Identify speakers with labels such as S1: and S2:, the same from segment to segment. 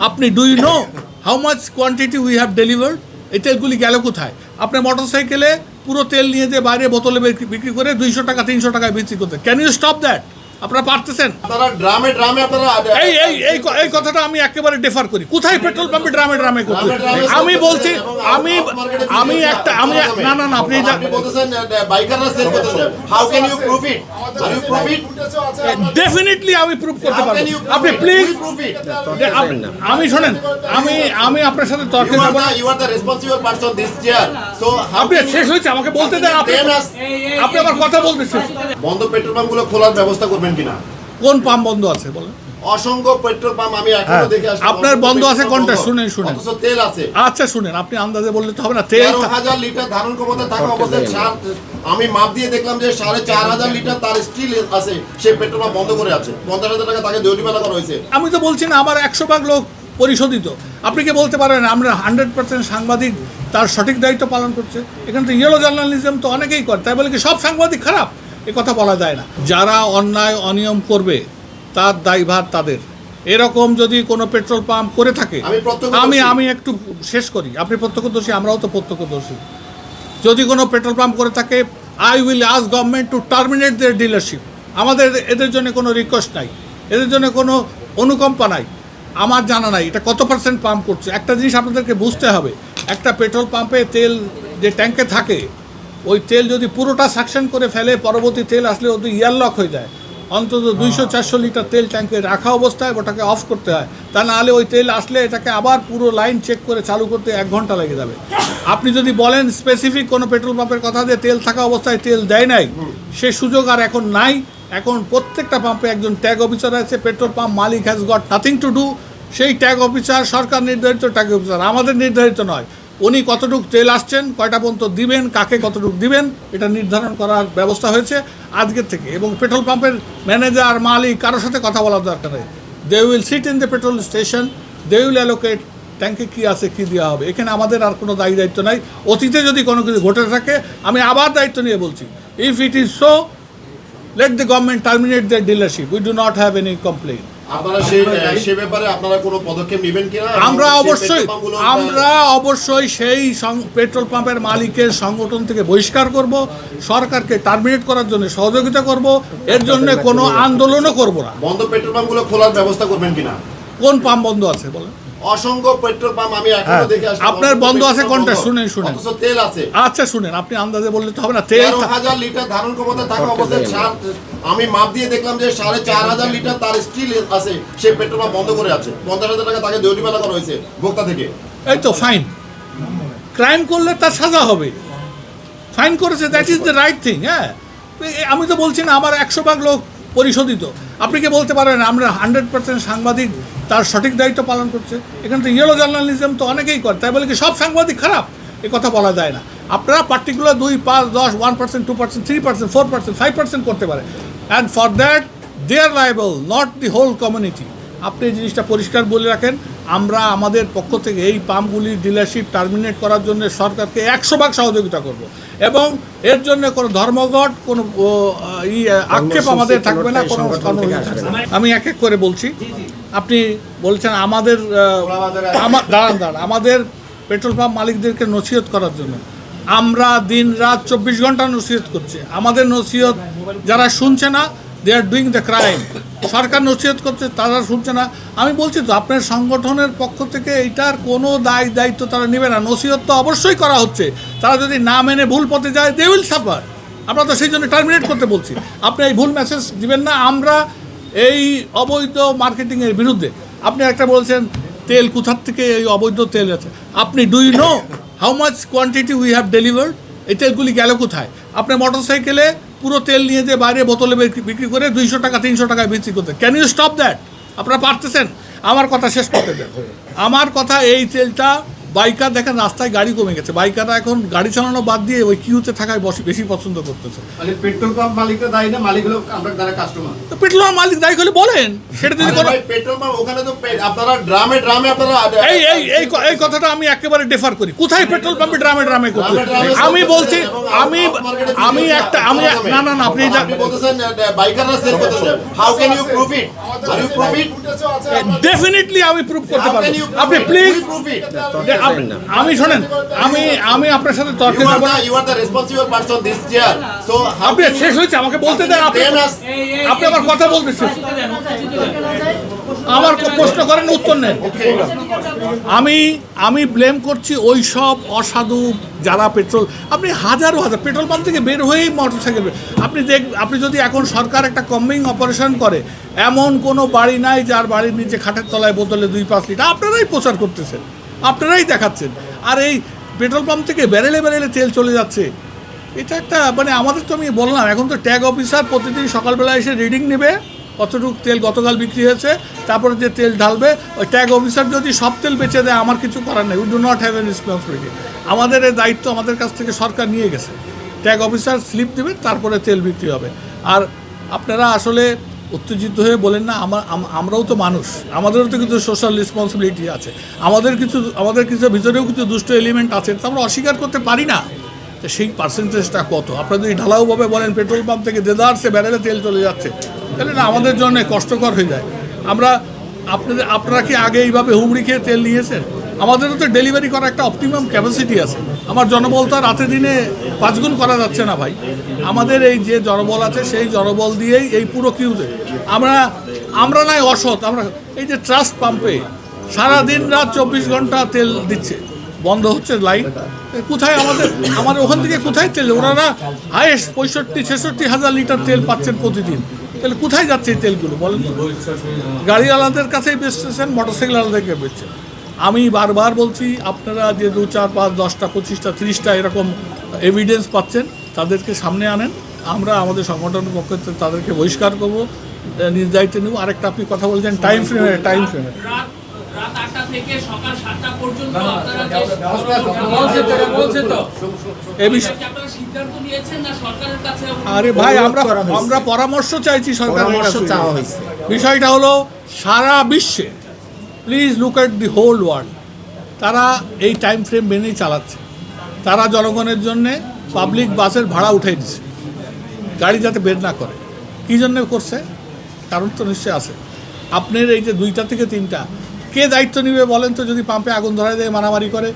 S1: আপনি do you know how much quantity we have delivered? এই তেলগুলি গেল কোথায়? আপনি মোটরসাইকেলে পুরো তেল নিয়ে যে বাইরে বোতলে বিক্রি করে 200 টাকা 300 টাকায় বিক্রি করতে, ক্যান ইউ স্টপ দ্যাট? আপনারা পারতেছেন?
S2: আপনারা ড্রামে আপনারা
S1: এই কথাটা আমি একেবারে ডেফার করি। কোথায় পেট্রোল পাম্পে ড্রামে করতে? আমি বলছি আমি না আপনি
S2: বলতেছেন বাইকাররা সেল করতেছে। How can you prove it? Are you prove it?
S1: Definitely আমি প্রুভ করতে পারবো। আপনি প্লিজ আমি শোনেন, আমি আপনার সাথে তর্কে যাব না।
S2: You are the responsible person this chair. So
S1: আপনি শেষ হয়েছে, আমাকে বলতে দেন। আপনি আমার কথা বলতেছেন।
S2: বন্ধ পেট্রোল পাম্পগুলো খোলার ব্যবস্থা করবেন কিনা?
S1: কোন পাম্প বন্ধ আছে বলেন?
S2: অসংখ্য পেট্রোল পাম্প আমি এখনো দেখে আসছি।
S1: আপনার বন্ধ আছে কোনটা? শুনেন
S2: অথচ তেল আছে।
S1: আচ্ছা শুনেন, আপনি আন্দাজে বললে তো হবে না। তেল
S2: 13,000 লিটার ধারণ ক্ষমতা থাকা অবস্থায় আমি মাপ দিয়ে দেখলাম যে 4,500 লিটার তার স্টিল আছে, সেই পেট্রোল পাম্প বন্ধ করে আছে। 50,000 টাকা তাকে জরিমানা করা হয়েছে।
S1: আমি তো বলছি না আমার 100 ভাগ লোক পরিশোধিত। আপনি কি বলতে পারেন আমরা 100% সাংবাদিক তার সঠিক দায়িত্ব পালন করছে? এখানে তো ইয়েলো জার্নালিজম তো অনেকেই করে, তাই বলে কি সব সাংবাদিক খারাপ? এ কথা বলা যায় না। যারা অন্যায় অনিয়ম করবে তার দায়ভার তাদের। এরকম যদি কোনো পেট্রোল পাম্প করে থাকে, আমি একটু শেষ করি। আপনি প্রত্যক্ষদর্শী, আমরাও তো প্রত্যক্ষদর্শী। যদি কোনো পেট্রোল পাম্প করে থাকে, I will ask government to terminate their dealership. আমাদের এদের জন্য কোনো রিকোয়েস্ট নাই, এদের জন্য কোনো অনুকম্পা নাই। আমার জানা নাই এটা কত পার্সেন্ট পাম্প করছে। একটা জিনিস আপনাদেরকে বুঝতে হবে, একটা পেট্রোল পাম্পে তেল যে ট্যাঙ্কে থাকে, ওই তেল যদি পুরোটা সাকশন করে ফেলে, পরবর্তী তেল আসলে ওদের ইয়ারলক হয়ে যায়। অন্তত 200-400 লিটার তেল ট্যাঙ্কে রাখা অবস্থায় ওটাকে অফ করতে হয়। তা নাহলে ওই তেল আসলে এটাকে আবার পুরো লাইন চেক করে চালু করতে 1 ঘন্টা লেগে যাবে। আপনি যদি বলেন স্পেসিফিক কোনো পেট্রোল পাম্পের কথা যে তেল থাকা অবস্থায় তেল দেয় নাই, সে সুযোগ আর এখন নাই। এখন প্রত্যেকটা পাম্পে একজন ট্যাগ অফিসার আছে। Petrol pump Malik has got nothing to do. সেই ট্যাগ অফিসার সরকার নির্ধারিত ট্যাগ অফিসার, আমাদের নির্ধারিত নয়। উনি কতটুকু তেল আসছেন, কয়টা পর্যন্ত দিবেন, কাকে কতটুকু দিবেন, এটা নির্ধারণ করার ব্যবস্থা হয়েছে আজকের থেকে। এবং পেট্রোল পাম্পের ম্যানেজার মালিক কারোর সাথে কথা বলার দরকার নেই। They will sit in the petrol station, they will allocate ট্যাঙ্কে কী আছে, কী দেওয়া হবে। এখানে আমাদের আর কোনো দায়িত্ব নাই। অতীতে যদি কোনো কিছু ঘটে থাকে, আমি আবার দায়িত্ব নিয়ে বলছি, if it is so, let the government terminate the dealership. We do not have any complain.
S2: আপনারা সেই ব্যাপারে আপনারা কোনো পদক্ষেপ নেবেন কিনা?
S1: আমরা অবশ্যই সেই পেট্রোল পাম্পের মালিকের সংগঠন থেকে বহিষ্কার করব, সরকারকে টার্মিনেট করার জন্য সহযোগিতা করব, এর জন্য কোনো আন্দোলনও করব না।
S2: বন্ধ পেট্রোল পাম্পগুলো খোলার ব্যবস্থা করবেন কিনা?
S1: কোন পাম্প বন্ধ আছে বলেন?
S2: অসংখ্য পেট্রোল পাম্প আমি এখনো দেখে আসছি।
S1: আপনার বন্ধ আছে কোনটা? শুনেন
S2: অথচ তেল আছে।
S1: আচ্ছা শুনেন, আপনি আন্দাজে বললে তো হবে না। তেল
S2: 13,000 লিটার ধারণ ক্ষমতা থাকা অবস্থায় আমি মাপ দিয়ে দেখলাম যে 4,500 লিটার তার স্টিল আছে, সেই পেট্রোল পাম্প বন্ধ করে আছে। 50,000 টাকা তাকে জরিমানা করা হয়েছে ভোক্তা থেকে।
S1: এই তো ফাইন। ক্রাইম করলে তার সাজা হবে। ফাইন করেছে, that is the right thing. হ্যাঁ, আমি তো বলছি না আমার 100 ভাগ লোক পরিশোধিত। আপনি কি বলতে পারেন আমরা 100% সাংবাদিক তার সঠিক দায়িত্ব পালন করছে? এখানে তো ইয়েলো জার্নালিজম তো অনেকেই করে, তাই বলে কি সব সাংবাদিক খারাপ? এ কথা বলা যায় না। আপনারা পার্টিকুলার 2, 5, 10, 1%, 2%, 3%, 4%, 5% করতে পারে, and for that they are liable, not the whole community. আপনি এই জিনিসটা পরিষ্কার বলে রাখেন। আমরা আমাদের পক্ষ থেকে এই পাম্পগুলির ডিলারশিপ টার্মিনেট করার জন্য সরকারকে 100 ভাগ সহযোগিতা করব, এবং এর জন্য কোনো ধর্মঘট, কোনো আক্ষেপ আমাদের থাকবে না, কোনো কর্মসূচি থাকবে না। আমি এক এক করে বলছি। আপনি বলছেন আমাদের দাঁড়ান আমাদের পেট্রোল পাম্প মালিকদেরকে নসিহত করার জন্য আমরা দিন রাত 24 ঘন্টা নসিহত করছি। আমাদের নসিহত যারা শুনছে না, দে আর ডুইং দ্য ক্রাইম। সরকার নসিহত করছে, তারা শুনছে না। আমি বলছি তো আপনার সংগঠনের পক্ষ থেকে এইটার কোনো দায়িত্ব তারা নেবে না। নসিহত তো অবশ্যই করা হচ্ছে, তারা যদি না মেনে ভুল পথে যায়, দে উইল সাফার। আমরা তো সেই জন্য টার্মিনেট করতে বলছি। আপনি এই ভুল মেসেজ দিবেন না। আমরা এই অবৈধ মার্কেটিংয়ের বিরুদ্ধে। আপনি একটা বলছেন তেল কোথার থেকে এই অবৈধ তেল আছে, আপনি do you know how much quantity we have delivered? এই তেলগুলি গেল কোথায়? আপনি মোটরসাইকেলে পুরো তেল নিয়ে যে বাইরে বোতলে বিক্রি করে 200 টাকা 300 টাকায় বিক্রি করতে, ক্যান ইউ স্টপ দ্যাট? আপনারা পারতেছেন? আমার কথা শেষ করতে দেন। আমার কথা, এই তেলটা বাইকার দেখেন রাস্তায় গাড়ি কমে গেছে, বাইকাররা এখন গাড়ি চালানো বাদ দিয়ে ওই কিউতে থাকায় বেশি পছন্দ করতেছে।
S3: মানে পেট্রোল পাম্প মালিকরা দায়ী না, মালিক হলো আমরা যারা কাস্টমার।
S1: তো পেট্রোল মালিক দায়ী হলে বলেন, সেটা যদি কোনো
S2: পেট্রোল পাম্প ওখানে তো আপনারা ড্রামে আপনারা
S1: এই কথাটা আমি একেবারে ডেফার করি। কোথায় পেট্রোল পাম্পে ড্রামে করতে? আমি বলছি আমি না আপনি
S2: বলতেছেন বাইকাররা সেল করতেছে। How can you prove it? Are you prove it?
S1: Definitely আমি প্রুভ করতে
S2: How
S1: পারবো।
S2: can you prove
S1: আপনি
S2: it?
S1: Please
S2: We prove it.
S1: আমি শোনেন, আমি আপনার সাথে তর্কে যাব না।
S2: You are the responsible person this year. So how
S1: আপনি
S2: can you-
S1: শেষ হয়েছে, আমাকে বলতে দেন। আপনি
S2: Blame us.
S1: আপনি আমার কথা বলতেছেন, আমার প্রশ্ন করেন, উত্তর নেন। আমি ব্লেম করছি ওই সব অসাধু যারা পেট্রোল, আপনি হাজার পেট্রোল পাম্প থেকে বের হয়েই মোটরসাইকেল, আপনি যদি এখন সরকার একটা কম্বিং অপারেশন করে, এমন কোনো বাড়ি নাই যার বাড়ির নিচে খাটের তলায় বোতলে 2-5 লিটার, আপনারাই প্রচার করতেছেন, আপনারাই দেখাচ্ছেন। আর এই পেট্রোল পাম্প থেকে ব্যারেলে তেল চলে যাচ্ছে, এটা একটা মানে আমাদের তো আমি বললাম, এখন তো ট্যাগ অফিসার প্রতিদিন সকালবেলা এসে রিডিং নেবে কতটুকু তেল গতকাল বিক্রি হয়েছে, তারপরে যে তেল ঢালবে, ওই ট্যাগ অফিসার যদি সব তেল বেচে দেয় আমার কিছু করার নেই। We do not have a responsibility. আমাদের এই দায়িত্ব আমাদের কাছ থেকে সরকার নিয়ে গেছে, ট্যাগ অফিসার স্লিপ দেবে, তারপরে তেল বিক্রি হবে। আর আপনারা আসলে উত্তেজিত হয়ে বলেন না, আমরাও তো মানুষ, আমাদেরও তো কিছু সোশ্যাল রেসপন্সিবিলিটি আছে, আমাদের কিছু ভিতরেও কিছু দুষ্ট এলিমেন্ট আছে, তা আমরা অস্বীকার করতে পারি না। তো সেই পার্সেন্টেজটা কত? আপনারা যদি ঢালাওভাবে বলেন পেট্রোল পাম্প থেকে দেদারসে ব্যারেলে তেল চলে যাচ্ছে, তাহলে না আমাদের জন্য কষ্টকর হয়ে যায়। আপনারা কি আগে এইভাবে হুমড়ি খেয়ে তেল নিয়েছেন? আমাদেরও তো ডেলিভারি করা একটা অপটিমাম ক্যাপাসিটি আছে। আমার জনবল তো রাতে দিনে 5 গুণ করা যাচ্ছে না ভাই। আমাদের এই যে জনবল আছে সেই জনবল দিয়েই এই পুরো কিউতে আমরা নয় অসৎ, আমরা এই যে ট্রাস্ট পাম্পে সারাদিন রাত 24 ঘন্টা তেল দিচ্ছে, বন্ধ হচ্ছে লাইন, কোথায় আমাদের ওখান থেকে কোথায় তেল? ওনারা হাইয়েস্ট 65-66 হাজার লিটার তেল পাচ্ছেন প্রতিদিন, তাহলে কোথায় যাচ্ছে এই তেলগুলো বলেন তো? গাড়িওয়ালাদের কাছেই বেচতেছেন, মোটরসাইকেল আলাদাকে বেচছেন। আমি বারবার বলছি, আপনারা যে 2, 4, 5, 10টা 25টা 30টা এরকম এভিডেন্স পাচ্ছেন, তাদেরকে সামনে আনেন, আমরা আমাদের সংগঠনের পক্ষ থেকে তাদেরকে বহিষ্কার করবো, নিজ দায়িত্বে নেব। আরেকটা আপনি কথা বলছেন টাইম ফ্রেমে,
S4: রাত 8টা থেকে সকাল 7টা পর্যন্ত আপনারা আপনারা সিদ্ধান্ত নিয়েছেন না সরকারের কাছে?
S1: আরে ভাই, আমরা পরামর্শ চাইছি সরকারের কাছে। বিষয়টা হলো সারা বিশ্বে, please look at the whole world, তারা এই টাইম ফ্রেম মেনেই চালাচ্ছে। তারা জনগণের জন্যে পাবলিক বাসের ভাড়া উঠাই দিচ্ছে, গাড়ি যাতে বের না করে। কী জন্য করছে? কারণ তো নিশ্চয়ই আছে। আপনার এই যে 2টা থেকে 3টা কে দায়িত্ব নেবে বলেন তো? যদি পাম্পে আগুন ধরায় দেয়, মারামারি করে,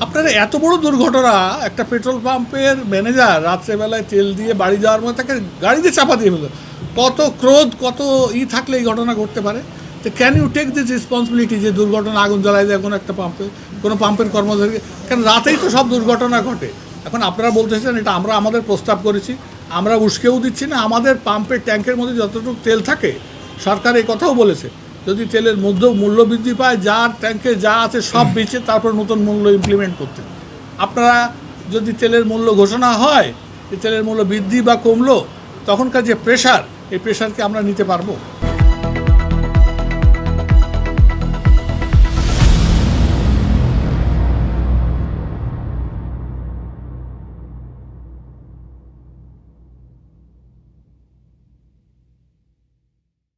S1: আপনারা এত বড় দুর্ঘটনা, একটা পেট্রোল পাম্পের ম্যানেজার রাত্রেবেলায় তেল দিয়ে বাড়ি যাওয়ার মধ্যে তাকে গাড়িতে চাপা দিয়ে ফেলো, কত ক্রোধ, কত থাকলে এই ঘটনা ঘটতে পারে? তো can you take this responsibility যে দুর্ঘটনা আগুন জ্বালায় দেয় কোনো পাম্পের কর্মচারী? কারণ রাতেই তো সব দুর্ঘটনা ঘটে। এখন আপনারা বলতেছেন এটা আমরা আমাদের প্রস্তাব করেছি, আমরা উস্কেও দিচ্ছি না। আমাদের পাম্পের ট্যাঙ্কের মধ্যে যতটুকু তেল থাকে, সরকার এই কথাও বলেছে, যদি তেলের মূল্য বৃদ্ধি পায়, যার ট্যাঙ্কে যা আছে সব বেচে তারপর নতুন মূল্য ইমপ্লিমেন্ট করতে। আপনারা যদি তেলের মূল্য ঘোষণা হয়, তেলের মূল্য বৃদ্ধি বা কমলো, তখনকার যে প্রেশার, এই প্রেশারকে আমরা নিতে পারবো?